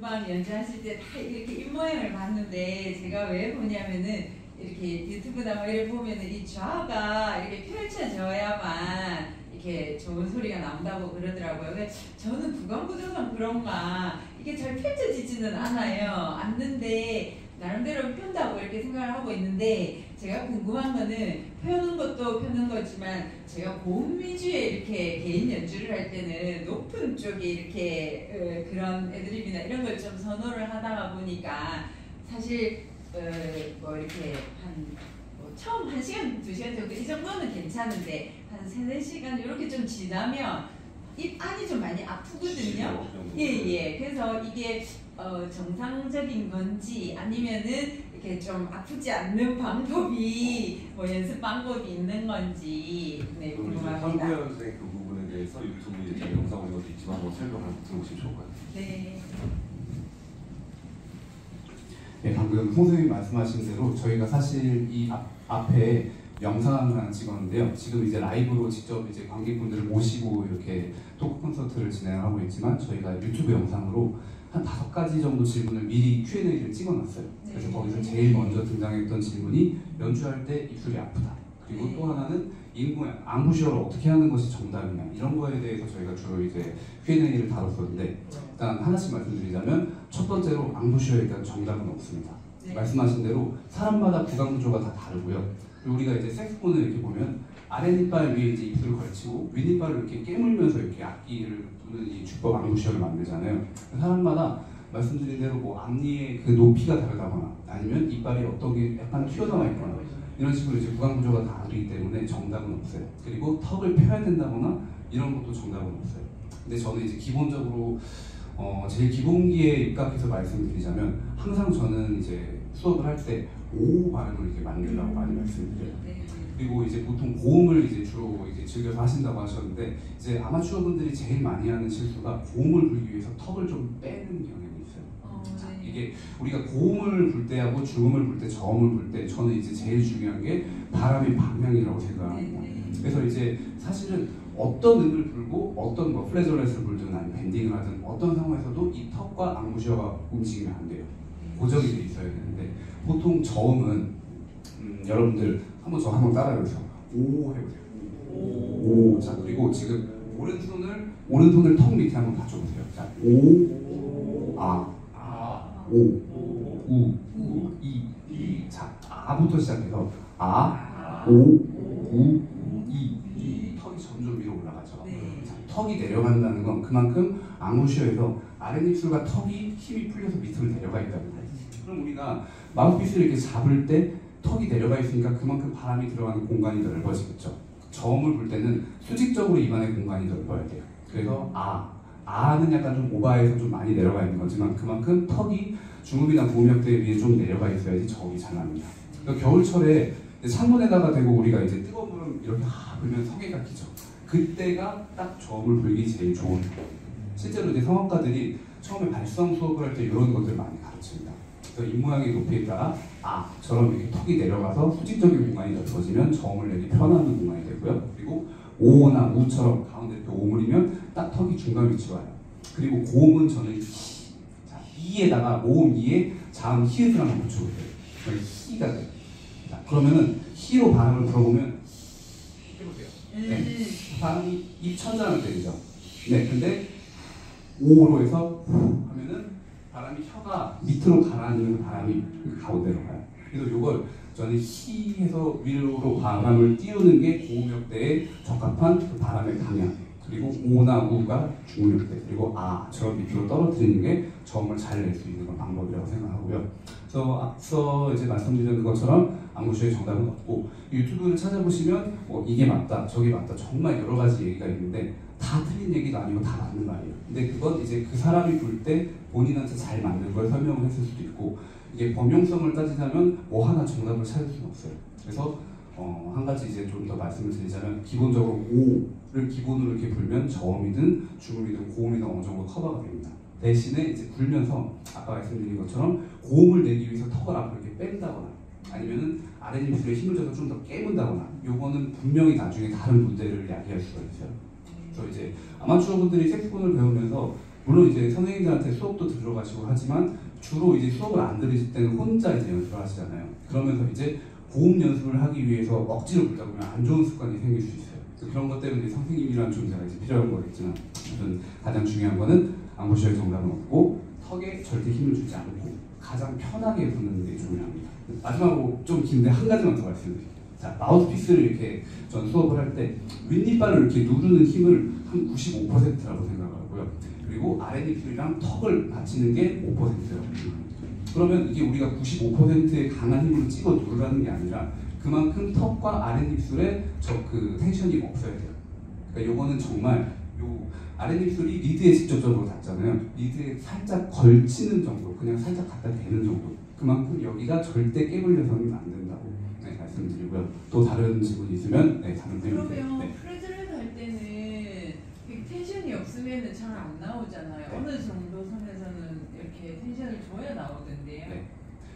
금방 연주하실 때 다 이렇게 입모양을 봤는데 제가 왜 보냐면은 이렇게 유튜브나 뭐 이렇게 보면은 이 좌우가 이렇게 펼쳐져야만 이렇게 좋은 소리가 나온다고 그러더라고요. 저는 구강구조상 그런가 이게 잘 펼쳐지지는 않는데 나름대로 편다고 이렇게 생각을 하고 있는데 제가 궁금한 거는 펴는 것도 펴는 거지만 제가 고음 위주의 이렇게 개인 연주를 할 때는 높은 쪽에 이렇게 그런 애드립이나 이런 걸 좀 선호를 하다가 보니까 사실 뭐 이렇게 처음 1시간, 2시간 정도 이 정도는 괜찮은데 한 3, 4시간 이렇게 좀 지나면 입 안이 좀 많이 아프거든요. 예. 그래서 이게 정상적인 건지 아니면은 이렇게 좀 아프지 않는 방법이 뭐 연습 방법이 있는 건지 네, 궁금합니다. 황구현 선생님 그 부분에 대해서 유튜브에 제가 영상 올린 것도 있지만 한번 설명을 들어보시면 좋을 것 같아요. 네. 네, 방금 선생님이 말씀하신 대로 저희가 사실 이 앞에 영상을 하나 찍었는데요. 지금 이제 라이브로 직접 이제 관객분들을 모시고 이렇게 토크 콘서트를 진행하고 있지만 저희가 유튜브 영상으로 한 5가지 정도 질문을 미리 Q&A를 찍어놨어요. 그래서 거기서 제일 먼저 등장했던 질문이 연주할 때 입술이 아프다. 그리고 또 하나는 입모양, 앙부시어를 어떻게 하는 것이 정답이냐 이런 거에 대해서 저희가 주로 이제 Q&A를 다뤘었는데 일단 하나씩 말씀드리자면 첫 번째로 앙부시어에 대한 정답은 없습니다. 말씀하신 대로 사람마다 구강 구조가 다 다르고요. 우리가 이제 색소폰을 이렇게 보면 아랫니빨 위에 이제 입술을 걸치고 윗니빨을 이렇게 깨물면서 이렇게 악기를 부는 이 주법 앙부시어를 만들잖아요. 사람마다 말씀드린 대로 뭐 앞니의 그 높이가 다르다거나 아니면 이빨이 어떤 게 약간 튀어나와 있거나 이런 식으로 이제 구강 구조가 다르기 때문에 정답은 없어요. 그리고 턱을 펴야 된다거나 이런 것도 정답은 없어요. 근데 저는 이제 기본적으로 제일 기본기에 입각해서 말씀드리자면 항상 저는 이제 수업을 할 때 오 발음을 이렇게 만들라고 많이 말씀드려요. 그리고 이제 보통 고음을 이제 주로 이제 즐겨서 하신다고 하셨는데 이제 아마추어 분들이 제일 많이 하는 실수가 고음을 불기 위해서 턱을 좀 빼는 경향이 있어요. 자, 이게 우리가 고음을 불 때하고 중음을 불 때, 저음을 불 때 저는 이제 제일 중요한 게 바람의 방향이라고 생각합니다. 그래서 이제 사실은 어떤 음을 불고 어떤 뭐 플래저렛을 불든 아니면 밴딩을 하든 어떤 상황에서도 이 턱과 앙부시어가 움직이면 안 돼요. 고정이 돼 있어야 되는데 보통 저음은 여러분들 한번 따라해보세요. 오 해보세요. 오. 자 그리고 지금 오른손을 턱 밑에 한번 받쳐보세요. 자 오, 오, 우, 이. 자 아부터 시작해서 아, 오, 우, 이. 턱이 점점 위로 올라가죠. 자, 턱이 내려간다는 건 그만큼 앙부시어에서 아랫입술과 턱이 힘이 풀려서 밑으로 내려가 있다는 거예요. 그럼 우리가 마우스피스를 이렇게 잡을 때 턱이 내려가 있으니까 그만큼 바람이 들어가는 공간이 넓어지겠죠. 저음을 불 때는 수직적으로 입안의 공간이 넓어야 돼요. 그래서 아는 약간 좀 오바해서 좀 많이 내려가 있는 거지만 그만큼 턱이 중음이나 고음역대에 비해 좀 내려가 있어야지 저음이 잘 납니다. 그러니까 겨울철에 창문에다가 대고 우리가 이제 뜨거운 물을 이렇게 불면 성에가 끼죠. 그때가 딱 저음을 불기 제일 좋은 거예요. 실제로 이제 성악가들이 처음에 발성 수업을 할 때 이런 것들 많이 가르칩니다. 그래서 입모양의 높이에 따라 아처럼 이렇게 턱이 내려가서 수직적인 공간이 넓어지면 저음을 내기 편한 공간이 되고요. 그리고 오나 우처럼 가운데 이렇게 오물이면 딱 턱이 중간 위치로 와요. 그리고 고음은 저는 자, 이에다가 모음 이에 자음 히읗을 한번 붙여보세요. 히가 돼요. 자, 그러면은 히로 발음을 들어보면 해보세요. 네. 발음이 입 천장을 때리죠. 네, 근데 오로 해서 하면은 바람이 혀가 밑으로 가라앉으면 바람이 가운데로 가요. 그래서 이걸 저는 히에서 위로 바람을 띄우는 게 고음역대에 적합한 그 바람의 방향. 그리고 오나 우가 중음역대. 그리고 아처럼 밑으로 떨어뜨리는 게 저음을 잘 낼 수 있는 방법이라고 생각하고요. 그래서 앞서 이제 말씀드린 것처럼 앙부시어의 정답은 없고 유튜브를 찾아보시면 뭐 이게 맞다, 저게 맞다 정말 여러 가지 얘기가 있는데 다 틀린 얘기도 아니고 다 맞는 말이에요. 근데 그건 이제 그 사람이 불 때 본인한테 잘 맞는 걸 설명을 했을 수도 있고 이게 범용성을 따지자면 뭐 하나 정답을 찾을 수는 없어요. 그래서 한 가지 이제 좀 더 말씀을 드리자면 기본적으로 오를 기본으로 이렇게 불면 저음이든 중음이든 고음이든 어느 정도 커버가 됩니다. 대신에 이제 불면서 아까 말씀드린 것처럼 고음을 내기 위해서 턱을 앞으로 이렇게 뺀다거나 아니면은 아랫입술에 힘을 줘서 좀 더 깨문다거나 요거는 분명히 나중에 다른 문제를 야기할 수가 있어요. 그래서 이제 아마추어 분들이 색소폰을 배우면서 물론 이제 선생님들한테 수업도 들어가시고 하지만 주로 이제 수업을 안 들으실 때는 혼자 이제 연습을 하시잖아요. 그러면서 이제 고음 연습을 하기 위해서 억지로 듣다 보면 안 좋은 습관이 생길 수 있어요. 그런 것 때문에 선생님이라는 존재가 이제 필요한 거겠지만, 아무튼 가장 중요한 거는 앙부쇼의 정답은 없고 턱에 절대 힘을 주지 않고 가장 편하게 부는 게 중요합니다. 마지막으로 좀 긴데 한 가지만 더 말씀드릴게요. 자, 마우스피스를 이렇게 전 수업을 할 때 윗니빨을 이렇게 누르는 힘을 한 95%라고 생각하고요. 그리고 아랫입술이랑 턱을 받치는 게 5%라고 생각합니다. 그러면 이게 우리가 95%의 강한 힘으로 찍어 누르라는 게 아니라 그만큼 턱과 아랫입술에 그 텐션이 없어야 돼요. 그러니까 요거는 정말 요 아랫입술이 리드에 직접적으로 닿잖아요. 리드에 살짝 걸치는 정도, 그냥 살짝 갖다 대는 정도. 그만큼 여기가 절대 깨물려서는 안 된다고 말씀드리고요. 또 다른 질문이 있으면 다른 그러면 네. 프레즈를 할 때는 텐션이 없으면 잘 안 나오잖아요. 네. 어느 정도 선에서는 이렇게 텐션을 줘야 나오던데요. 네.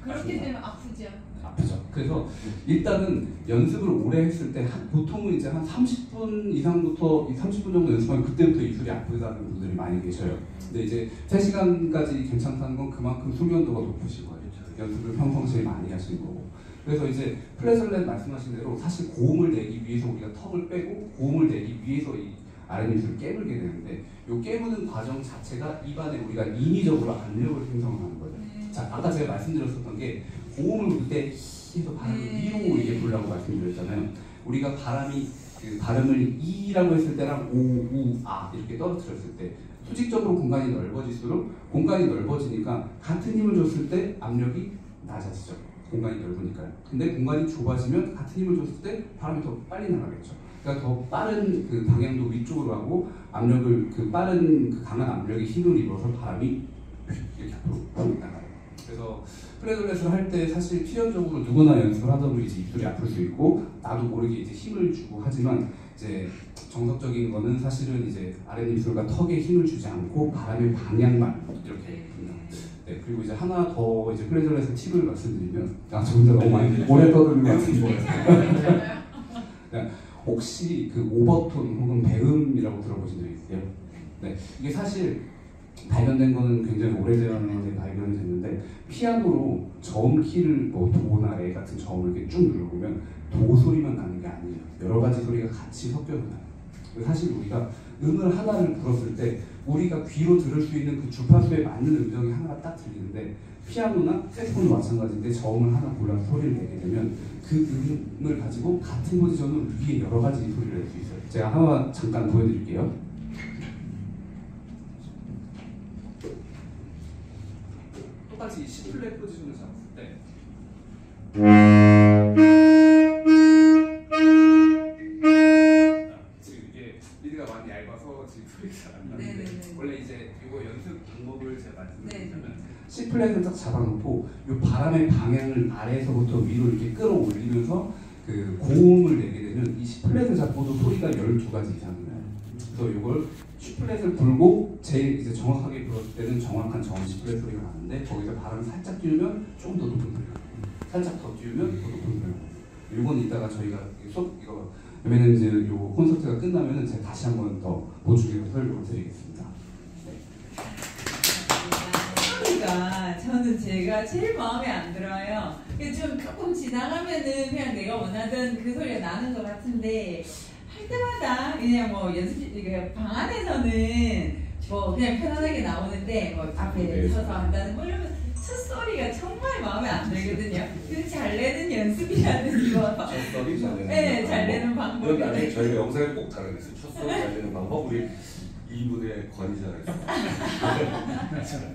그렇게 맞습니다. 되면 아프죠? 아프죠. 그래서 일단은 연습을 오래 했을 때 보통은 이제 한 30분 이상부터 30분 정도 연습하면 그때부터 입술이 아프다는 분들이 많이 계셔요. 근데 이제 3시간까지 괜찮다는 건 그만큼 숙련도가 높으신 거예요. 연습을 평상시에 많이 하시는 거고. 그래서 이제 플래절렛 말씀하신 대로 사실 고음을 내기 위해서 우리가 턱을 빼고 고음을 내기 위해서 이 아랫입술을 깨물게 되는데 이 깨무는 과정 자체가 입안에 우리가 인위적으로 압력을 형성하는 거예요. 자, 아까 제가 말씀드렸었던 게 고음을 부를 때 해서 바람을 위로 이게 부르라고 말씀드렸잖아요. 우리가 바람이 그 발음을 이라고 했을 때랑 오, 우, 아 이렇게 떨어뜨렸을 때 수직적으로 공간이 넓어질수록 공간이 넓어지니까 같은 힘을 줬을 때 압력이 낮아지죠. 공간이 넓으니까요. 근데 공간이 좁아지면 같은 힘을 줬을 때 바람이 더 빨리 나가겠죠. 그러니까 더 빠른 그 방향도 위쪽으로 하고 압력을 그 빠른 그 강한 압력에 힘을 입어서 바람이 이렇게 앞으로 나가요. 그래서 플래절렛을 할 때 사실 필연적으로 누구나 연습을 하다 보면 이제 입술이 아플 수 있고 나도 모르게 이제 힘을 주고 하지만 이제 정석적인 거는 사실은 이제 아랫입술과 턱에 힘을 주지 않고 바람의 방향만 이렇게 봅니다. 네, 그리고 이제 하나 더 이제 플래절렛의 팁을 말씀드리면 저 혼자 너무 많이 오래 떠드는 것 같은데 혹시 그 오버톤 혹은 배음이라고 들어보신 적 있으세요? 네, 이게 사실 발견된 거는 굉장히 오래전에 발견이 됐는데 피아노로 저음 키를 뭐 도나 레 같은 저음을 이렇게 쭉 눌러보면 도 소리만 나는 게 아니에요. 여러 가지 소리가 같이 섞여서 나요. 사실 우리가 음을 하나를 불었을 때 우리가 귀로 들을 수 있는 그 주파수에 맞는 음정이 하나가 딱 들리는데 피아노나 색소폰도 마찬가지인데 저음을 하나 골라서 소리를 내게 되면 그 음을 가지고 같은 포지션으로 위에 여러 가지 소리를 낼 수 있어요. 제가 하나 잠깐 보여드릴게요. 똑같이 C 플랫 포지션을 잡았을 때 지금 이게 리드가 많이 얇아서 지금 소리가 잘 안 나는데 원래 이제 이거 연습 방법을 제가 말씀드리자면 C 플랫을 딱 잡아놓고 이 바람의 방향을 아래에서부터 위로 이렇게 끌어올리면서 그 고음을 내게 되면 이 C 플랫을 잡고도 소리가 12가지 이상이 나요. 그래서 이걸 C 플랫을 불고 제일 이제 정확하게 불었을 때는 정확한 저음 C 플랫 소리가 나는데 거기서 바람을 살짝 띄우면 좀 더 높은 소리가 나요. 살짝 더 띄우면 더 높은 소리가 나요. 이건 이따가 저희가 수업 이거 매니저 요 콘서트가 끝나면은 제가 다시 한번 더 보충해서 설명을 드리겠습니다. 소리가 저는 제가 제일 마음에 안 들어요. 좀 조금 지나가면은 그냥 내가 원하던 그 소리가 나는 것 같은데 할 때마다 그냥 뭐 연습실 방 안에서는 뭐 그냥 편안하게 나오는데 뭐 앞에 서서 한다는 뭐 이러면 첫 소리가 정말 마음에 안 들거든요. 그 잘 내는 연습이라는 거. 첫 소리 잘 내는 네, 잘 내는 방법. 여기 안에 저희가 영상에 꼭 달아냈어요. 첫 소리 잘 내는 방법 우리 이분의 권위자가 있어요.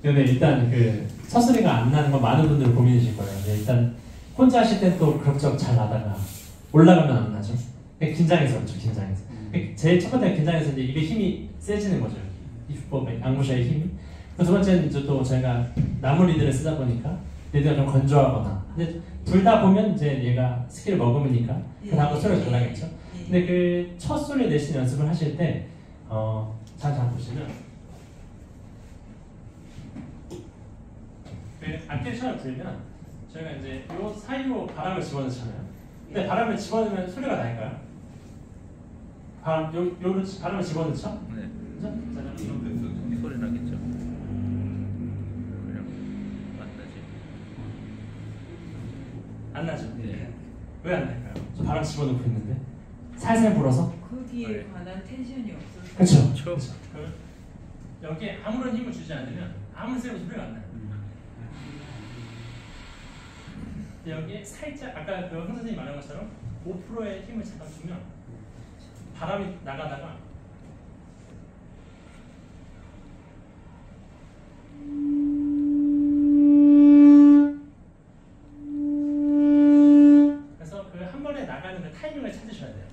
근데 일단 그 첫 소리가 안 나는 건 많은 분들 고민이실 거예요. 근데 일단 혼자 하실 땐 또 그럭저럭 잘 나다가 올라가면 안 나죠. 긴장해서 그렇죠. 긴장해서. 제일 첫 번째 긴장해서 이제 입에 힘이 세지는 거죠. 입법의 앙부샤의 힘이. 두 번째는 이제 또 저희가 나무 리드를 쓰다 보니까 리드가 좀 건조하거나. 근데 둘 다 보면 이제 얘가 스킬을 먹으니까 그 다음으로 소리가 잘 나겠죠. 근데 그 첫 소리 내신 연습을 하실 때 잘 보시면. 악기를 처음에 불면 저희가 이제 요 사이로 바람을 집어넣잖아요. 근데 바람을 집어넣으면 소리가 날까요? 바람을 집어넣죠? 네. 그죠? 자, 소리 나겠죠. 그냥 만나지. 안 나죠? 네. 왜 안 날까요? 저 바람 집어넣고 있는데 살살 불어서? 그 뒤에 관한 텐션이 없어서. 그렇죠. 초. 여기에 아무런 힘을 주지 않으면 아무리 세도 소리가 안 나요. 여기에 살짝 아까 그 황 선생님이 말한 것처럼 5%의 힘을 잠깐 주면 바람이 나가다가 그래서 그 한 번에 나가는 그 타이밍을 찾으셔야 돼요.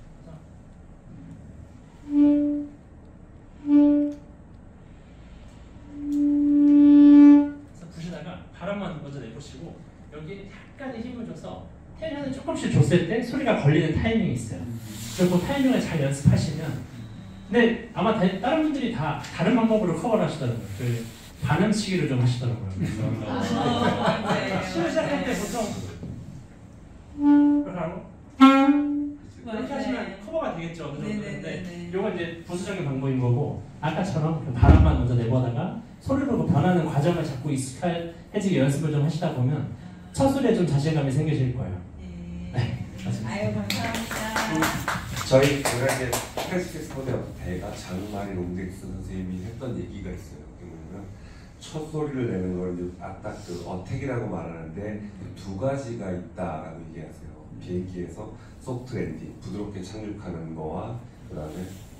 그래서 부시다가 바람만 먼저 내보시고 여기 약간의 힘을 줘서 텐션을 조금씩 줬을 때 소리가 걸리는 타이밍이 있어요. 그리고 그 타이밍을 잘 연습하시면 근데 아마 다른 분들이 다 다른 방법으로 커버를 하시더라고요. 그 반음치기를 좀 하시더라고요. 그래서 시를 시작할 때 보통 이렇게 하고 이렇게 하시면 커버가 되겠죠. 그 정도. 근데 이건 이제 부수적인 방법인 거고 아까처럼 그 바람만 먼저 내보다가 소리로 변하는 과정을 자꾸 익숙해지게 연습을 좀 하시다 보면 첫 소리에 좀 자신감이 생기실 거예요. 네, 맞습니다. 아유 감사합니다. 제가 이제 페스티벌에 대가 장마리 롱덱스 선생님이 했던 얘기가 있어요. 뭐냐면 첫 소리를 내는 걸 이제 아까 그 어택이라고 말하는데 두 가지가 있다라고 얘기하세요. 비행기에서 소프트 랜딩, 부드럽게 착륙하는 거와 그 다음에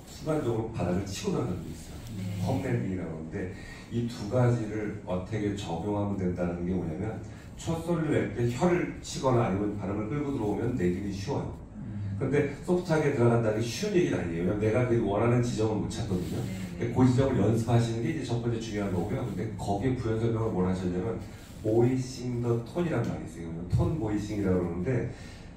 순간적으로 바닥을 치고 나가는 게 있어요. 홈 랜딩이라고 하는데 이 두 가지를 어택에 적용하면 된다는 게 뭐냐면 첫 소리를 낼 때 혀를 치거나 아니면 발음을 끌고 들어오면 내기는 쉬워요. 근데 소프트하게 들어간다는 게 쉬운 얘기는 아니에요. 왜냐면 내가 그 원하는 지점을 못 찾거든요. 그 지점을 연습하시는 게 이제 첫 번째 중요한 거고요. 근데 거기에 부연 설명을 뭘 하셨냐면 보이싱 더 톤이란 말이 있어요. 톤 보이싱이라고 그러는데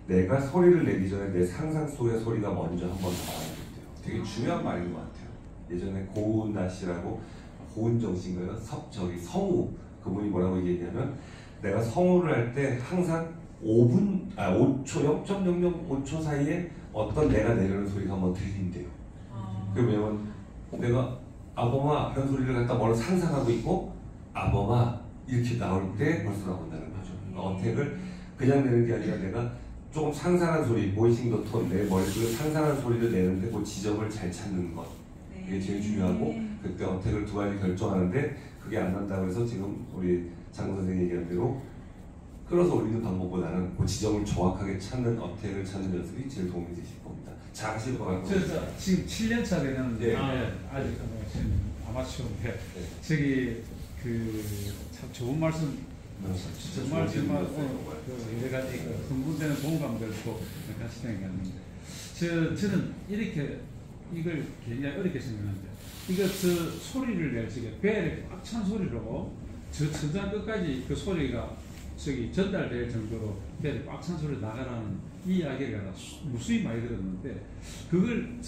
내가 소리를 내기 전에 내 상상 속의 소리가 먼저 한번 나와야 돼요. 되게 중요한 말인 것 같아요. 예전에 고은나 씨라고 고은정 씨인가요? 성우 그분이 뭐라고 얘기했냐면 내가 성우를 할 때 항상 5초, 0.005초 사이에 어떤 내가 내려는 소리가 한번 들린대요. 그게 뭐냐면 내가 아범아 하는 소리를 갖다 뭘 상상하고 있고 아범아 이렇게 나올 때 벌써 나온다는 거죠. 어택을 그냥 내는 게 아니라 내가 조금 상상한 소리, 보이싱 더 톤, 내 머릿속에 상상한 소리를 내는데 그 지점을 잘 찾는 것 그게 제일 중요하고 그때 어택을 두 가지 결정하는데 그게 안 난다고 해서 지금 우리 장 선생님 얘기한 대로 끌어서 올리는 방법보다는 그 지점을 정확하게 찾는 어택을 찾는 연습이 제일 도움이 되실 겁니다. 잘 하실 것 같고 지금 7년 차 되는데 아직 아마추어인데 저기 그 참 좋은 말씀 정말 그 여러 가지 흥분되는 공감들도 같이 생각했는데 저는 이렇게 이걸 굉장히 어렵게 생각하는데 이거 저 소리를 낼 적에 배에 꽉 찬 소리로 저 천장 끝까지 그 소리가 저기 전달될 정도로 배에 꽉 찬 소리 나가라는 이 이야기를 무수히 많이 들었는데 그걸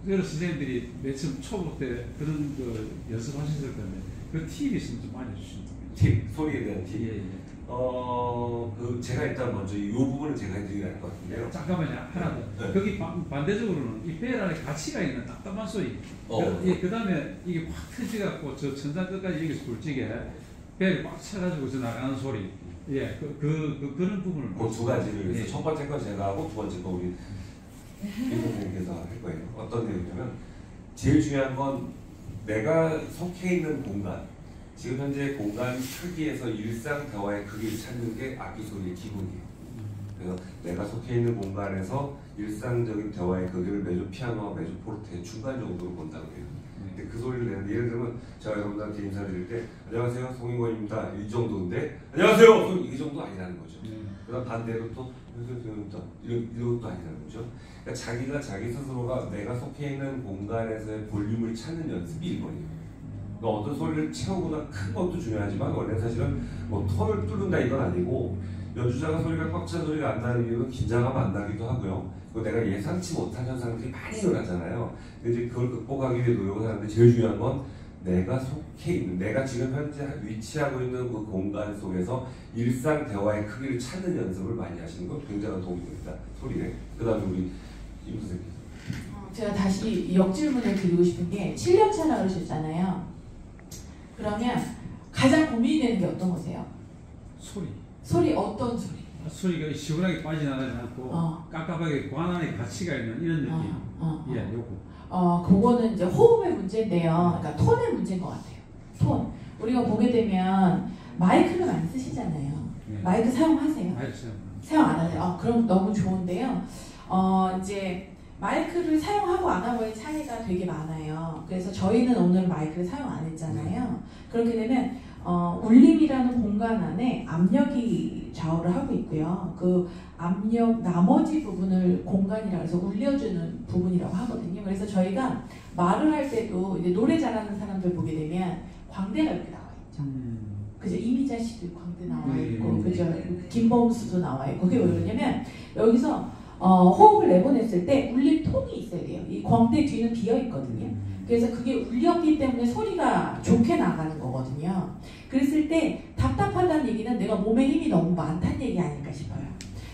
여러 선생님들이 맨 처음 초보 때 그런 그 연습하셨을 건데 그 팁이 있으면 좀 알려주시면 좋겠습니다. 팁, 소리에 대한 팁. 예. 제가 일단 먼저 이 부분은 제가 해드리기 할 것 같은데요. 잠깐만요. 하나 더. 네. 거기 반대적으로는 이 벨 안에 가치가 있는 답답한 소리. 그 다음에 이게 확 터져갖고 저 천장 끝까지 여기서 굴지게 벨이 꽉 차가지고 저 나가는 소리. 예, 그런 부분을. 그 두 가지를 위해서 예. 첫 번째 건 제가 하고 두 번째 건 우리 임 선생님께서 할 거예요. 어떤 내용이냐면 제일 중요한 건 내가 속해 있는 공간. 지금 현재 공간 크기에서 일상 대화의 크기를 찾는 게 악기 소리의 기본이에요. 그래서 내가 속해 있는 공간에서 일상적인 대화의 크기를 메조 피아노와 메조 포르테 중간 정도로 본다고 해요. 근데 그 소리를 내는데 예를 들면 제가 여러분들한테 인사드릴 때 안녕하세요 송인권입니다 이 정도인데 안녕하세요 이 정도 아니라는 거죠. 그다음 반대로 또 이런 것도 아니라는 거죠. 그러니까 자기가 자기 스스로가 내가 속해 있는 공간에서의 볼륨을 찾는 연습이 1번이에요. 어떤 소리를 채우거나 큰 것도 중요하지만 원래 사실은 뭐 톤을 뚫는다 이건 아니고 연주자가 소리가 꽉 찬 소리가 안 나는 이유는 긴장하면 안 나기도 하고요. 그리고 내가 예상치 못한 현상들이 많이 일어나잖아요. 근데 이제 그걸 극복하기 위해 노력을 하는데 제일 중요한 건 내가 속해 있는, 내가 지금 현재 위치하고 있는 그 공간 속에서 일상 대화의 크기를 찾는 연습을 많이 하시는 건 굉장히 도움이 됩니다. 소리에. 그 다음에 우리 임 선생님. 제가 다시 역질문을 드리고 싶은 게 7년 차라 그러셨잖아요. 그러면 가장 고민이 되는 게 어떤 거세요? 소리 어떤 소리? 소리가 시원하게 빠져나가지 않고 깝깝하게 관 안에 가치가 있는 이런 느낌. 예, 요거. 그거는 이제 호흡의 문제인데요. 그러니까 톤의 문제인 것 같아요. 톤. 우리가 보게 되면 마이크를 많이 쓰시잖아요. 네. 마이크 사용하세요? 사용 안 하세요? 그럼 너무 좋은데요. 이제 마이크를 사용하고 안 하고의 차이가 되게 많아요. 그래서 저희는 오늘 마이크를 사용 안 했잖아요. 그렇게 되면 울림이라는 공간 안에 압력이 좌우를 하고 있고요. 그 압력 나머지 부분을 공간이라고 해서 울려주는 부분이라고 하거든요. 그래서 저희가 말을 할 때도 이제 노래 잘하는 사람들 보게 되면 광대가 이렇게 나와 있죠. 그죠? 이미자 씨도 광대 나와 있고, 그죠? 김범수도 나와 있고. 그게 왜 그러냐면 여기서 호흡을 내보냈을 때 울림 톤이 있어야 돼요. 이 광대 뒤는 비어 있거든요. 그래서 그게 울렸기 때문에 소리가 좋게 나가는 거거든요. 그랬을 때 답답하다는 얘기는 내가 몸에 힘이 너무 많다는 얘기 아닐까 싶어요.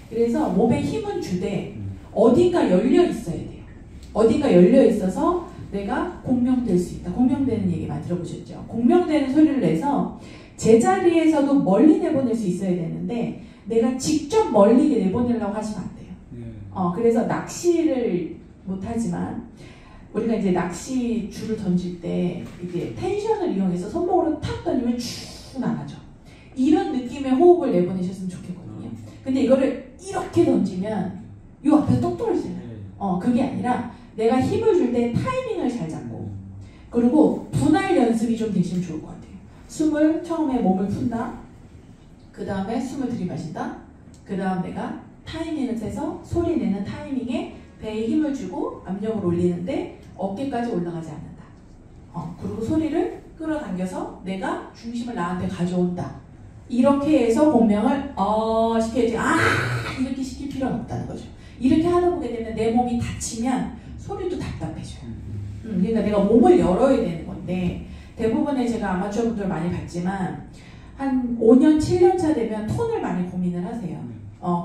그래서 몸에 힘은 주되 어딘가 열려 있어야 돼요. 어딘가 열려 있어서 내가 공명될 수 있다. 공명되는 얘기 많이 들어보셨죠? 공명되는 소리를 내서 제자리에서도 멀리 내보낼 수 있어야 되는데 내가 직접 멀리 내보내려고 하시면 안 돼요. 그래서 낚시를 못하지만 우리가 이제 낚시 줄을 던질 때 이게 텐션을 이용해서 손목으로 탁 던지면 쭉 나가죠. 이런 느낌의 호흡을 내보내셨으면 좋겠거든요. 근데 이거를 이렇게 던지면 이 앞에서 똑 떨어지잖아요. 그게 아니라 내가 힘을 줄 때 타이밍을 잘 잡고 그리고 분할 연습이 좀 되시면 좋을 것 같아요. 숨을 처음에 몸을 푼다. 그 다음에 숨을 들이마신다. 그 다음 내가 타이밍을 세서 소리 내는 타이밍에 배에 힘을 주고 압력을 올리는데 어깨까지 올라가지 않는다. 그리고 소리를 끌어당겨서 내가 중심을 나한테 가져온다. 이렇게 해서 공명을 시켜야지. 이렇게 시킬 필요는 없다는 거죠. 이렇게 하다 보게 되면 내 몸이 다치면 소리도 답답해져요. 그러니까 내가 몸을 열어야 되는 건데 대부분의 제가 아마추어 분들 많이 봤지만 한 5년, 7년 차 되면 톤을 많이 고민을 하세요.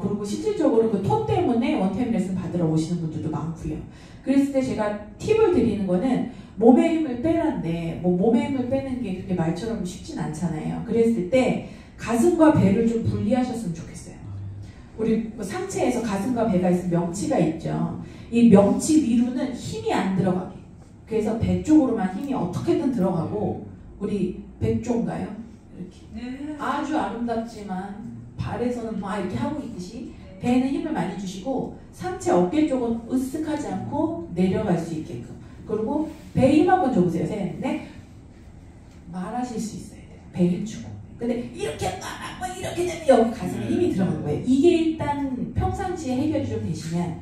그리고 실질적으로 그 톤 때문에 원타임 레슨 받으러 오시는 분들도 많고요. 그랬을 때 제가 팁을 드리는 거는 몸의 힘을 빼라는데 몸의 힘을 빼는 게 그렇게 말처럼 쉽진 않잖아요. 그랬을 때 가슴과 배를 좀 분리하셨으면 좋겠어요. 우리 상체에서 가슴과 배가 있으면 명치가 있죠. 이 명치 위로는 힘이 안 들어가게. 그래서 배 쪽으로만 힘이 어떻게든 들어가고 우리 배 쪽인가요? 이렇게 아주 아름답지만 발에서는 막 이렇게 하고 있듯이 배에는 힘을 많이 주시고 상체 어깨 쪽은 으쓱하지 않고 내려갈 수 있게끔. 그리고 배에 힘 한번 줘보세요. 셋, 넷. 말하실 수 있어야 돼요. 배에 힘 주고. 근데 이렇게 막 이렇게 되면 여기 가슴에 힘이 들어가는 거예요. 이게 일단 평상시에 해결이 좀 되시면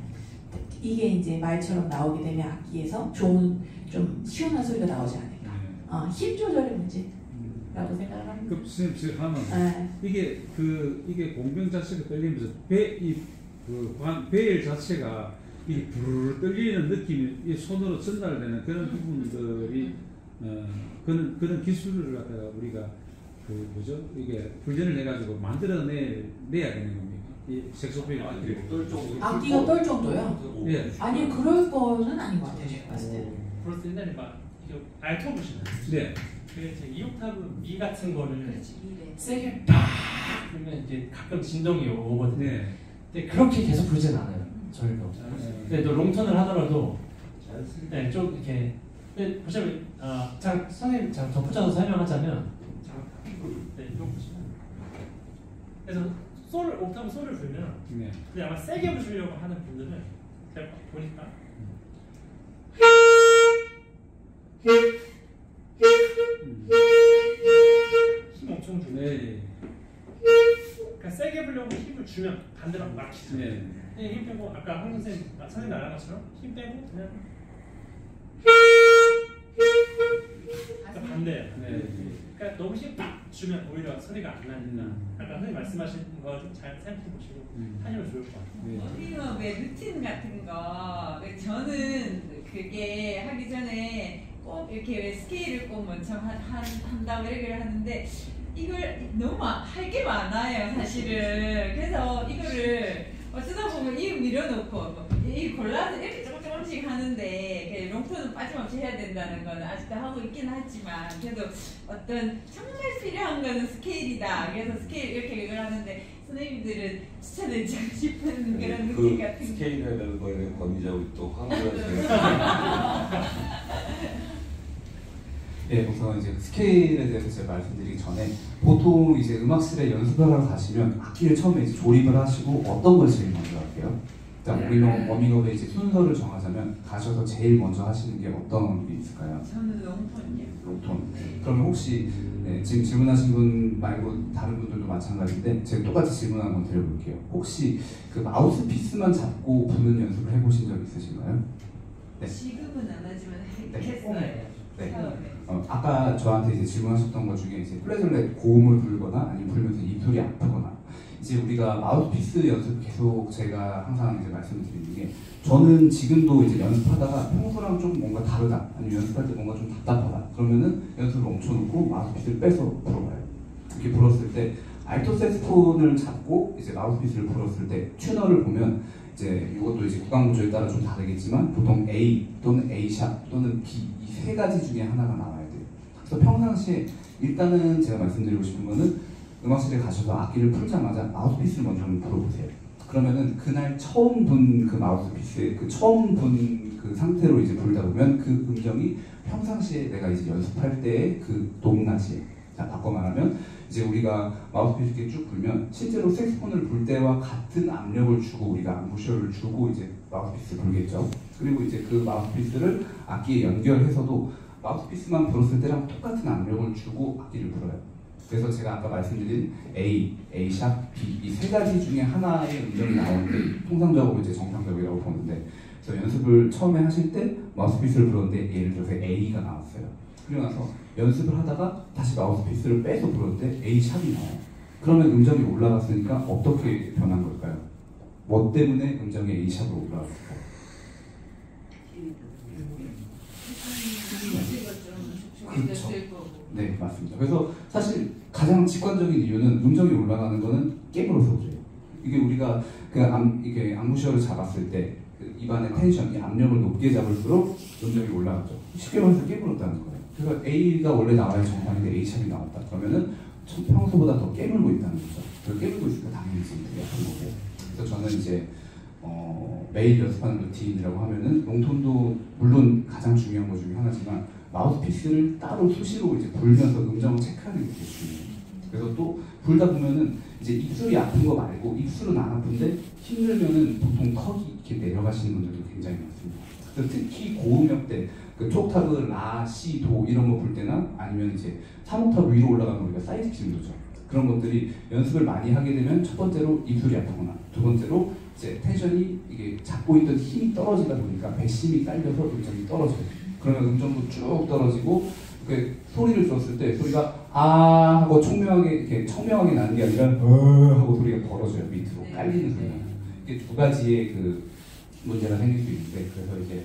이게 이제 말처럼 나오게 되면 악기에서 좋은 좀 시원한 소리가 나오지 않을까. 힘 조절의 문제라고 생각을 합니다. 그 선생님 하면 이게 공병 자체가 떨리면서 배일 자체가 이 부르르 떨리는 느낌이 이 손으로 전달되는 그런 부분들이 그런 기술을 갖다가 우리가 이게 훈련을 해가지고 만들어내야 되는 겁니까? 이 색소폰이 악기가 떨 정도요? 예. 아니 그럴 거는 아닌 것 같아요. 제가 봤을 때. 그럴 때 옛날에 막 알토 보시나요? 네. 그 이제 2옥타브 미 같은 거를 세게 팍 그러면 이제 가끔 진동이 오거든요. 네. 근데 그렇게 계속 부르진 않아요. 저희도. 근데 또 롱턴을 하더라도 좀 이렇게 보시면 선생님 덧붙여서 설명하자면 좀 보시면 그래서 옥타브 소를 불면 근데 아마 세게 부르려고 하는 분들은 제가 보니까 힘 엄청 주네. 그러니까 세게 부르려고 힘을 주면 반대로 막히죠. 힘 빼고 아까 황 선생님 말한 것처럼 힘 빼고 그냥 그러니까 반대예요. 그러니까 너무 힘 딱 주면 오히려 소리가 안 나니까 아까 선생님 말씀하신 거 좀 잘 생각해 보시고 하시면 좋을 것 같아요. 워밍업의 루틴 같은 거 저는 그게 하기 전에 꼭 이렇게 왜 스케일을 꼭 먼저 한다고 얘기를 하는데 이걸 너무 할 게 많아요 사실은. 그래서 이거를 어쩌다 보면 이 밀어놓고 이 골라서 이렇게 조금 조금씩 하는데 롱톤은 빠짐없이 해야 된다는 건 아직도 하고 있긴 하지만 그래도 어떤 정말 필요한 거는 스케일이다. 그래서 스케일 이렇게 이걸 하는데 선생님들은 추천을 좀 싶은 그런 느낌 같은 스케일에 대한 거에 권위자고 또 황교안 네, 우선 이제 스케일에 대해서 제가 말씀드리기 전에 보통 이제 음악실에 연습하러 가시면 악기를 처음에 이제 조립을 하시고 어떤 걸 제일 먼저 할게요? 일단 우리는 워밍업의 이제 순서를 정하자면 가셔서 제일 먼저 하시는 게 어떤 게 있을까요? 저는 롱톤이요. 롱톤. 그러면 혹시 지금 질문하신 분 말고 다른 분들도 마찬가지인데 제가 똑같이 질문 한번 드려볼게요. 혹시 그 마우스피스만 잡고 부는 연습을 해보신 적 있으신가요? 네. 지금은 안 하지만 네. 했어요. 네. 처음에. 아까 저한테 이제 질문하셨던 것 중에 이제 플랫을렛 고음을 부르거나 아니면 부르면서 입술이 아프거나 이제 우리가 마우스피스 연습 계속 제가 항상 이제 말씀을 드리는 게 저는 지금도 이제 연습하다가 평소랑 좀 뭔가 다르다 아니면 연습할 때 뭔가 좀 답답하다 그러면은 연습을 멈춰놓고 마우스피스를 빼서 불어봐요. 이렇게 불었을 때 알토 색스폰을 잡고 이제 마우스피스를 불었을 때 튜너를 보면 이제 이것도 이제 구강 구조에 따라 좀 다르겠지만 보통 A 또는 A 샵 또는 B 이 세 가지 중에 하나가 나와야 돼요. 그래서 평상시에 일단은 제가 말씀드리고 싶은 거는 음악실에 가셔서 악기를 풀자마자 마우스피스를 먼저 한번 불어보세요. 그러면은 그날 처음 분 그 마우스피스의 그 처음 분 그 상태로 이제 불다 보면 그 음정이 평상시에 내가 이제 연습할 때의 그 높낮이 자 바꿔 말하면 이제 우리가 마우스피스 이렇게 쭉 불면 실제로 색스폰을 불 때와 같은 압력을 주고 우리가 앰부셔를 주고 이제 마우스피스 불겠죠. 그리고 이제 그 마우스피스를 악기에 연결해서도 마우스피스만 불었을 때랑 똑같은 압력을 주고 악기를 불어요. 그래서 제가 아까 말씀드린 A, A 샵, B 이 세 가지 중에 하나의 음정이 나오는데 통상적으로 이제 정상적이라고 보는데 그래서 연습을 처음에 하실 때 마우스피스를 불었는데 예를 들어서 A가 나왔어요. 그리고 나서 연습을 하다가 다시 마우스피스를 빼서 불었는데 A 샵이 나와요. 그러면 음정이 올라갔으니까 어떻게 변한 걸까요? 뭐 때문에 음정이 A 샵으로 올라갔을까요? 그렇죠. 네, 맞습니다. 그래서 사실 가장 직관적인 이유는 음정이 올라가는 거는 깨물어서 그래요. 이게 우리가 이게 앙부셔를 잡았을 때 그 입안의 텐션, 이 압력을 높게 잡을수록 음정이 올라가죠. 쉽게 말해서 깨물었다는 거예요. 그래서 A가 원래 나와야 정상인데 A 샵이 나왔다. 그러면은 평소보다 더 깨물고 있다는 거죠. 그걸 깨물고 있으니까 당연히 지금 되게 아픈 거고. 그래서 저는 이제 매일 연습하는 루틴이라고 하면은 롱톤도 물론 가장 중요한 것 중에 하나지만 마우스피스를 따로 수시로 이제 불면서 음정을 체크하는 게 되게 중요해요. 그래서 또 불다 보면은 이제 입술이 아픈 거 말고 입술은 안 아픈데 힘들면은 보통 턱이 이렇게 내려가시는 분들도 굉장히 많습니다. 그래서 특히 고음역 때 그 촉탑을 라, 시, 도 이런 거 불 때나 아니면 이제 3옥탑 위로 올라가면 우리가 사이드 진도죠. 그런 것들이 연습을 많이 하게 되면 첫 번째로 입술이 아프거나 두 번째로 이제 텐션이 이게 잡고 있던 힘이 떨어지다 보니까 배심이 딸려서 음정이 떨어져요. 그러면 음정도 쭉 떨어지고 그 소리를 들었을 때 소리가 아 하고 청명하게 이렇게 청명하게 나는 게 아니라 하고 소리가 벌어져요. 밑으로 깔리는 소리가. 이게 두 가지의 그 문제가 생길 수 있는데 그래서 이제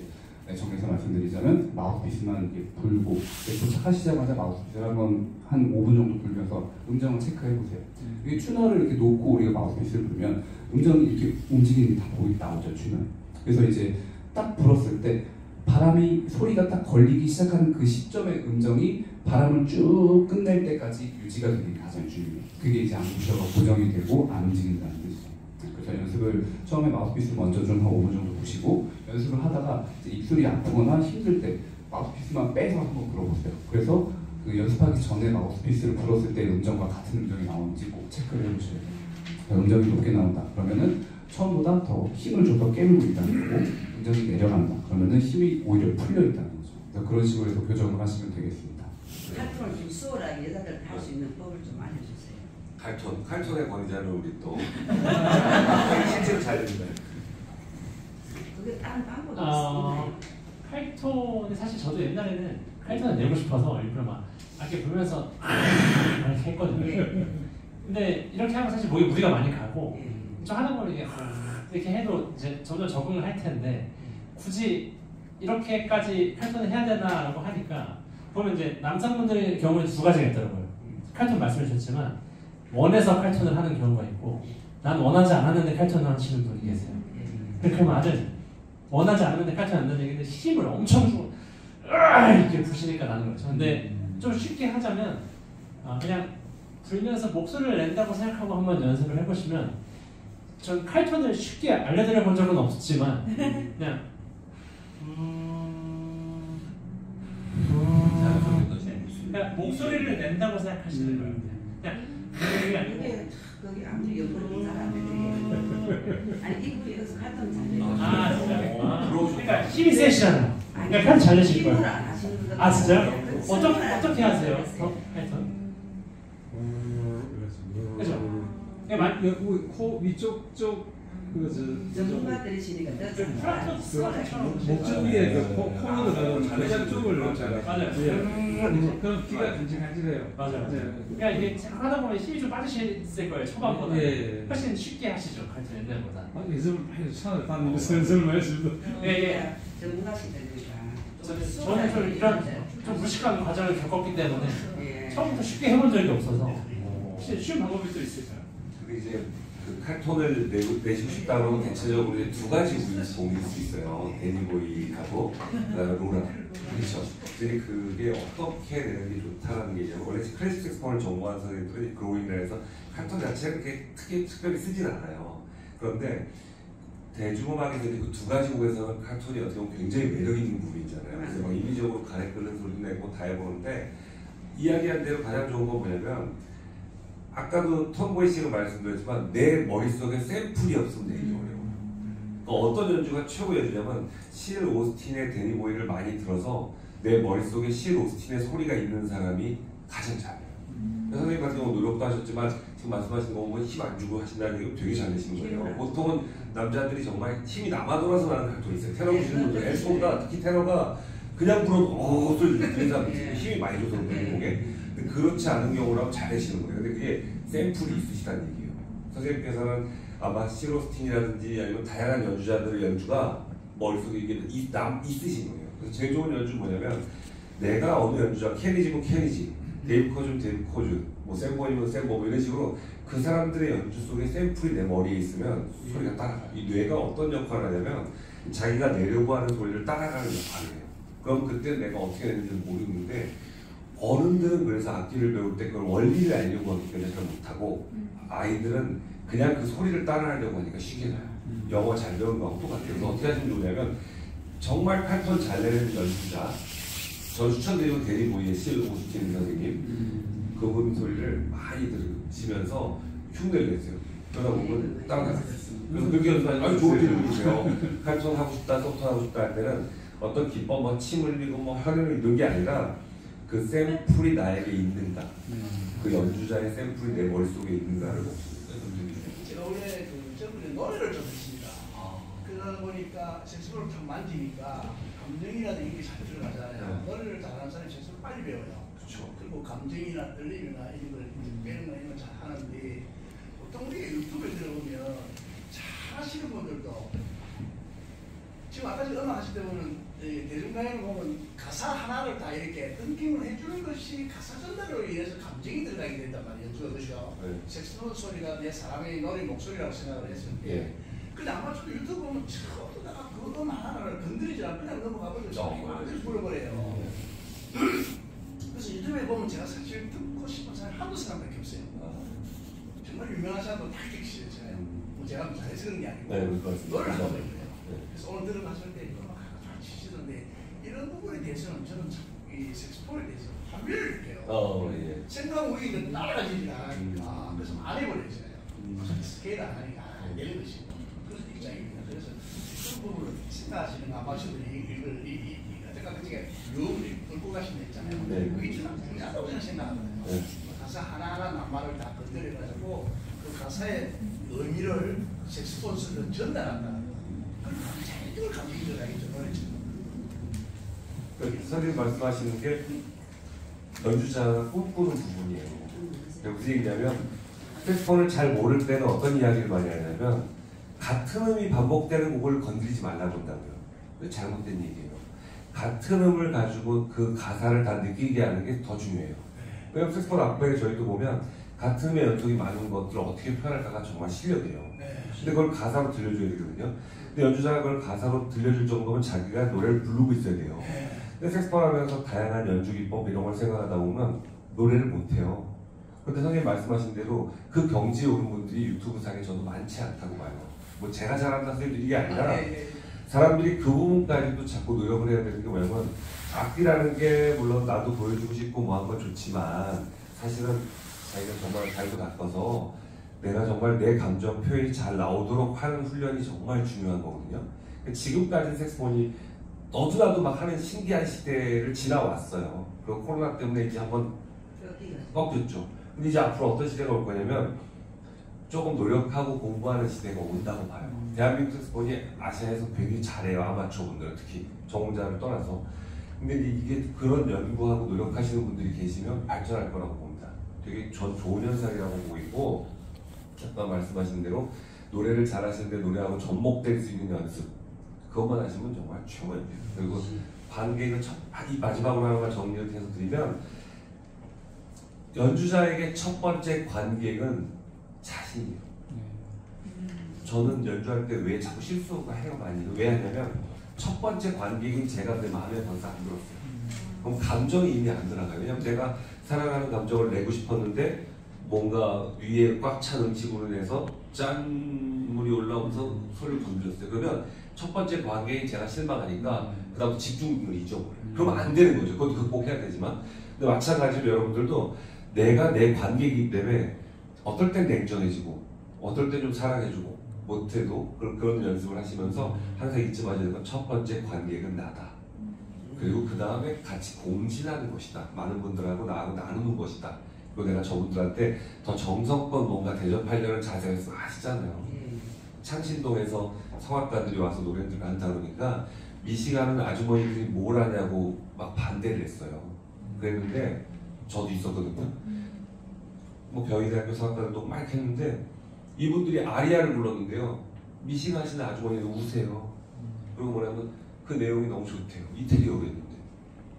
정리해서 말씀드리자면 마우스피스만 이렇게 불고 도착하시자마자 마우스피스를 한번 한 5분 정도 불면서 음정을 체크해 보세요. 이게 튜너를 이렇게 놓고 우리가 마우스피스를 불면 음정이 이렇게 움직이는 게 다 나오죠. 튜너. 그래서 이제 딱 불었을 때 바람이 소리가 딱 걸리기 시작하는 그 시점의 음정이 바람을 쭉 끝낼 때까지 유지가 되는 게 가장 중요해요. 그게 이제 앙부셔가 고정이 되고 안 움직인다는 뜻이죠. 그래서 연습을 처음에 마우스피스를 먼저 좀 한 5분 정도 보시고 연습을 하다가 이제 입술이 아프거나 힘들 때 마우스피스만 빼서 한번 불어보세요. 그래서 그 연습하기 전에 마우스피스를 불었을 때 음정과 같은 음정이 나오는지 꼭 체크를 해보셔야 돼요. 음정이 높게 나온다. 그러면은 처음보다 더 힘을 줘서 깨물고 있다는 거고 음정이 내려간다. 그러면은 힘이 오히려 풀려 있다는 거죠. 그래서 그런 식으로 해서 교정을 하시면 되겠습니다. 칼톤을 좀 수월하게 여자들 할 수 있는 법을 좀 알려주세요. 칼톤의 권위자는 우리 또 실제로 잘 됩니다. 그게 다른 방법이 있나요? 칼톤이 사실 저도 옛날에는 칼톤을 내고 싶어서 일부러 막 이렇게 불면서 이렇게 했거든요. 근데 이렇게 하면 사실 목에 무리가 많이 가고 좀 하는 걸 이렇게 해도 이제 점점 적응을 할 텐데 굳이 이렇게까지 칼톤을 해야 되나라고 하니까 보면 이제 남성분들의 경우는 두 가지가 있더라고요. 칼톤 말씀해 주셨지만 원해서 칼톤을 하는 경우가 있고 난 원하지 않았는데 칼톤을 하시는 분이 계세요. 그러면은 원하지 않는데 깔지 않는 얘기인데 힘을 엄청 주고 이렇게 부시니까 나는 거죠. 근데 좀 쉽게 하자면 그냥 불면서 목소리를 낸다고 생각하고 한번 연습을 해보시면 전 칼톤을 쉽게 알려드려 본 적은 없었지만 그냥 그냥 목소리를 낸다고 생각하시는 거예요. 그냥 그게 아니고 거기 아무리 옆으로 잘안 되지. 아니 이거 여기서 갔던 잘 진짜? 그러니까 힘이 세시잖아요. 그러니까 칼 잘 내실 거예요. 진짜요? 어떻게 하세요? 칼톤? 그죠? 코 위쪽 쪽 전문가들이시니까 목줄 위에 코너로 가는 쪽을 맞아요. 그럼 귀가 간질간질해요. 맞아요. 그러니까 이게 하다 보면 힘이 좀 빠지실 거예요. 초반보다 훨씬 쉽게 하시죠. 칼톤 옛날보다. 연습을 산을 다니면서 연습을 많이 했습니다. 예. 전문가시니까. 저는 좀 이런 좀 무식한 과정을 겪었기 때문에 처음부터 쉽게 해본 적이 없어서 혹시 쉬운 방법이 또 있을까요? 근데 이제 그 칼톤을 내시고 싶다 그러면 대체적으로 이제 두 가지 우유를 옮길 수 있어요. 데니보이하고 그다음에 로라. 그렇죠. 근데 그게 어떻게 되는 게 좋다는 게 이제 원래 클래식 색스폰을 전공한 선생님들이 그로잉이라 해서 칼톤 자체를 그렇게 특별히 쓰진 않아요. 그런데 대중음악에서 그 두 가지 곡에서는 칼톤이 어떻게 보면 굉장히 매력 있는 부분이잖아요. 그래서 막 인위적으로 가래 끓는 소리 내고 다 해보는데 이야기한 대로 가장 좋은 건 뭐냐면 아까도 톰보이 씨가 말씀드렸지만 내 머릿속에 샘플이 없으면 되게 어려워요. 그러니까 어떤 연주가 최고 연주냐면 실 오스틴의 데니보이를 많이 들어서 내 머릿속에 실 오스틴의 소리가 있는 사람이 가장 잘해요. 선생님 같은 경우 노력도 하셨지만 지금 말씀하신 거 보면 힘 안 주고 하신다는 게 되게 잘 되시는 거예요. 보통은 남자들이 정말 힘이 남아 돌아서 나는 칼톤이 있어요. 테너 부시는 분들, 엘소보다 특히 테너가 그냥 불어도 소리 들리는 사람들이 힘이 많이 줘서 그런 곡에. 근데 그렇지 않은 경우라면 잘하시는 거예요. 근데 그게 샘플이 있으시다는 얘기예요. 선생님께서는 아마 시로스틴이라든지 아니면 다양한 연주자들의 연주가 머릿속에 이게 있으신 거예요. 그래서 제일 좋은 연주는 뭐냐면 내가 어느 연주자, 케니지면 케니지, 데이브 코즈면 데이브 코즈, 뭐 샘버이면 샘버 뭐 이런 식으로 그 사람들의 연주 속에 샘플이 내 머리에 있으면 소리가 따라가요. 이 뇌가 어떤 역할을 하냐면 자기가 내려고 하는 소리를 따라가는 역할을 해요. 그럼 그때 내가 어떻게 되는지 모르는데 어른들은 그래서 악기를 배울 때 그걸 원리를 알려고 하기 때문에 잘 못하고 아이들은 그냥 그 소리를 따라하려고 하니까 쉽게 나요. 영어 잘 배우는 거하고 똑같아요. 그래서 어떻게 하시면 좋냐면 정말 칼톤 잘 내는 연주자 저 추천드리는 데니보이의 실 오스틴 선생님 그분 소리를 많이 들으시면서 흉내를 내세요. 그러다 보면 따라가세요. 그래서 그렇게 연습하니까 좋은 일이세요. 칼톤 하고 싶다, 소프트 하고 싶다 할 때는 어떤 기법, 뭐 침 흘리고 뭐 혈흔을 이런 게 아니라 그 샘플이 나에게 있는가, 그 연주자의 샘플이 내 머릿속에 있는가를 제가 원래 저번에 노래를 좀 했습니다. 그러다 보니까 색소를 탁 만지니까 감정이라도 이게 잘 들어가잖아요. 노래를 잘하는 사람이 색소를 빨리 배워요. 그렇죠. 그리고 감정이나 떨림이나 이런 걸 빼는 거 이런 걸 잘 하는데 보통 우리가 유튜브에 들어보면 잘 하시는 분들도 지금 아까 음악 하실 때 보면 대중가요를 보면 가사 하나를 다 이렇게 던킹을 해주는 것이 가사 전달을 위해서 감정이 들어가게 된단 말이에요. 연주가 그죠? 색소폰 소리가 내 사람의 노래 목소리라고 생각을 했을 때 그냥 아마 저 유튜브 보면 처음부터 다가 그 음악 하나를 건드리지 않고 그냥 넘어가버리고 완전히 불러버려요. 그래서 유튜브에 보면 제가 사실 듣고 싶은 사람이 한두 사람밖에 없어요. 정말 유명한 사람도 다 계시잖아요. 뭐 제가 잘해서 그런 게 아니고 노래를 하고 있어요. 그래서 오늘 들어갔을 때 음악 잘 치시던데 이런 부분에 대해서는 저는 참 이 색소폰에 대해서 환멸을 느껴요. 생각 우리가 따라가지지 않으니까 그래서 안 해버렸잖아요. 스케일 안 하니까 안 되는 것이고 그런 입장입니다. 그래서 그런 부분을 생각하시는 아마추어들이 이걸 여태까지 그게 유흥을 끌고 가시는 데 있잖아요. 그게 저는 중요하다고 생각하거든요. 가사 하나하나 낱말을 다 건드려가지고 그 가사의 의미를 색소폰으로 전달한다. 이걸 감정이 들어가겠죠. 노래처럼. 선생님 말씀하시는 게 연주자가 꿈꾸는 부분이에요. 무슨 얘기냐면 색소폰을 잘 모를 때는 어떤 이야기를 많이 하냐면 같은 음이 반복되는 곡을 건드리지 말라고 한다고요. 잘못된 얘기예요. 같은 음을 가지고 그 가사를 다 느끼게 하는 게 더 중요해요. 왜냐면 색소폰 악보에 저희도 보면 같은 음의 연속이 많은 것들을 어떻게 표현할까가 정말 실력이에요. 근데 그걸 가사로 들려줘야 되거든요. 근데 연주자가 그걸 가사로 들려줄 정도면 자기가 노래를 부르고 있어야 돼요. 근데 색소폰 하면서 다양한 연주 기법 이런 걸 생각하다 보면 노래를 못해요. 근데 선생님 말씀하신 대로 그 경지에 오른 분들이 유튜브 상에 저도 많지 않다고 봐요. 뭐 제가 잘한다 선생님 이게 아니라 사람들이 그 부분까지도 자꾸 노력을 해야 되는 게 뭐냐면 악기라는 게 물론 나도 보여주고 싶고 뭐 한 건 좋지만 사실은 자기가 정말 잘도 닦아서 내가 정말 내 감정 표현이 잘 나오도록 하는 훈련이 정말 중요한 거거든요. 지금까지 색소폰이 너도 나도 막 하는 신기한 시대를 지나왔어요. 그리고 코로나 때문에 이제 한번 꺾였죠. 근데 이제 앞으로 어떤 시대가 올 거냐면 조금 노력하고 공부하는 시대가 온다고 봐요. 대한민국 색소폰이 아시아에서 굉장히 잘해요. 아마추어 분들은 특히 전공자를 떠나서. 근데 이게 그런 연구하고 노력하시는 분들이 계시면 발전할 거라고 봅니다. 되게 좋은 현상이라고 보고 있고, 아까 말씀하신 대로 노래를 잘하시는데 노래하고 접목될 수 있는 연습, 그것만 하시면 정말 최고입니다. 그리고 관객은 이 마지막으로 하나만 정리를 해서 드리면, 연주자에게 첫 번째 관객은 자신이에요. 저는 연주할 때 왜 자꾸 실수가 해요 많이. 왜 하냐면 첫 번째 관객인 제가 내 마음에 벌써 안 들었어요. 그럼 감정이 이미 안 들어가요. 왜냐면 내가 사랑하는 감정을 내고 싶었는데 뭔가 위에 꽉 찬 음식으로 내서 짠 물이 올라오면서 소리를 건드렸어요. 그러면 첫 번째 관객인 제가 실망하니까 그다음부터 집중을 잊어버려요. 그러면 안 되는 거죠. 그것도 극복해야 되지만. 근데 마찬가지로 여러분들도 내가 내 관객이기 때문에 어떨 땐 냉정해지고 어떨 땐 좀 사랑해주고 못해도 그런 연습을 하시면서 항상 잊지 마셔야 되는 건 첫 번째 관객은 나다. 그리고 그 다음에 같이 공진하는 것이다. 많은 분들하고 나하고 나누는 것이다. 그리고 내가 저분들한테 더 정성껏 뭔가 대접하려는 자세에서 아시잖아요. 창신동에서 성악가들이 와서 노래를 한다 그러니까 미시가는 아주머니들이 뭘 하냐고 막 반대를 했어요. 그랬는데 저도 있었거든요. 뭐 병의대학교 성악가들도 막 했는데 이분들이 아리아를 불렀는데요. 미싱 하시는 아주머니는 우세요. 그리고 뭐냐면 그 내용이 너무 좋대요. 이태리어로 했는데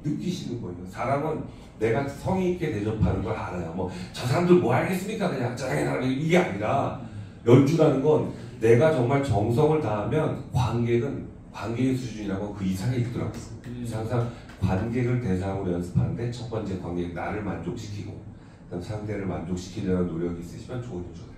느끼시는 거예요. 사람은 내가 성의 있게 대접하는 걸 알아요. 뭐 저 사람들 뭐 알겠습니까? 그냥 짜증나 이게 아니라 연주라는 건 내가 정말 정성을 다하면 관객의 수준이라고 그 이상이 있더라고요. 그래서 항상 관객을 대상으로 연습하는데 첫 번째 관객 나를 만족시키고 그다음 상대를 만족시키려는 노력이 있으시면 좋은 연주가 돼요.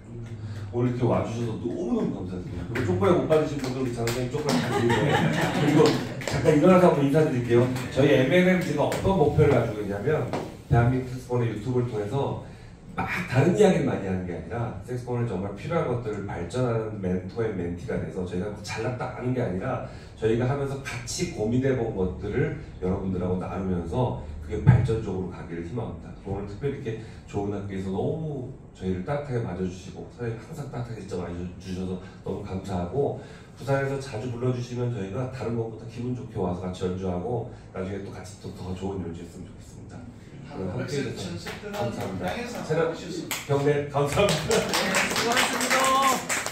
오늘 이렇게 와주셔서 너무너무 감사드립니다. 그리고 쪼꼬에 못 받으신 분들 우리 장선생님 쪼꼬에 받으시는데 그리고 잠깐 일어나서 한번 인사드릴게요. 저희 MMM 지금 어떤 목표를 가지고 있냐면 대한민국 색소폰의 유튜브를 통해서 막 다른 이야기를 많이 하는 게 아니라 색소폰을 정말 필요한 것들을 발전하는 멘토의 멘티가 돼서 저희가 잘났다 하는 게 아니라 저희가 하면서 같이 고민해 본 것들을 여러분들하고 나누면서 그게 발전적으로 가기를 희망합니다. 오늘 특별히 이렇게 좋은 학교에서 너무 저희를 따뜻하게 맞아주시고 선생님 항상 따뜻하게 진짜 맞아주셔서 너무 감사하고 부산에서 자주 불러주시면 저희가 다른 것보다 기분 좋게 와서 같이 연주하고 나중에 또 같이 또 더 좋은 연주했으면 좋겠습니다. 함께 해주셔서 감사합니다. 새벽 경례 감사합니다. 수고하셨습니다.